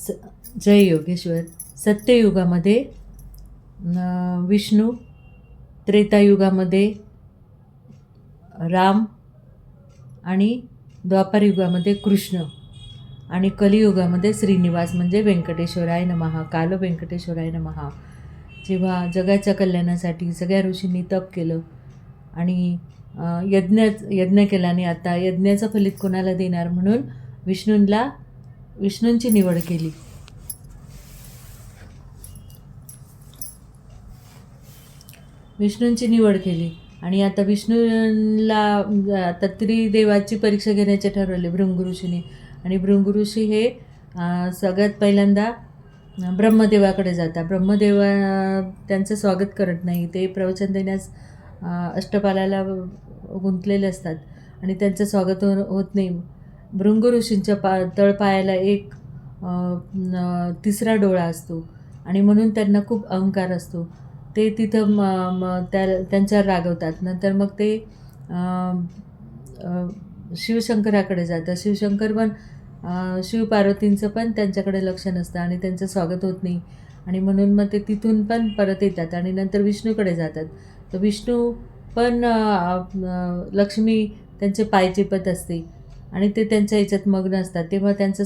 स जय योगेश्वर. सत्ययुगामध्ये विष्णू, त्रेतायुगामध्ये राम आणि द्वापार युगामध्ये कृष्ण आणि कलियुगामध्ये श्रीनिवास म्हणजे व्यंकटेश्वराय नमः, काल व्यंकटेश्वराय नमः. जेव्हा जगाच्या कल्याणासाठी सगळ्या ऋषींनी तप केलं आणि यज्ञ केल्याने आता यज्ञाचं फलित कोणाला देणार म्हणून विष्णूंची निवड केली. आणि आता विष्णूला आता त्रिदेवाची परीक्षा घेण्याचे ठरवले भृंग ऋषीने. आणि भृंग ऋषी हे सगळ्यात पहिल्यांदा ब्रह्मदेवाकडे जातात. ब्रह्मदेव त्यांचं स्वागत करत नाही, ते प्रवचन देण्यास अष्टपालाला गुंतलेले असतात आणि त्यांचं स्वागत होत नाही. भृंग ऋषींच्या तळपायाला एक तिसरा डोळा असतो आणि म्हणून त्यांना खूप अहंकार असतो. ते तिथं त्यांच्यावर रागवतात. नंतर मग ते शिवशंकराकडे जातात. शिवशंकर पण शिवपार्वतींचं पण त्यांच्याकडे लक्ष नसतं आणि त्यांचं स्वागत होत नाही आणि म्हणून मग ते तिथून पण परत येतात आणि नंतर विष्णूकडे जातात. तर विष्णू पण लक्ष्मी त्यांचे पाय चिपत असते आणि ते त्यांच्या ह्याच्यात मग्न असतात. तेव्हा त्यांचं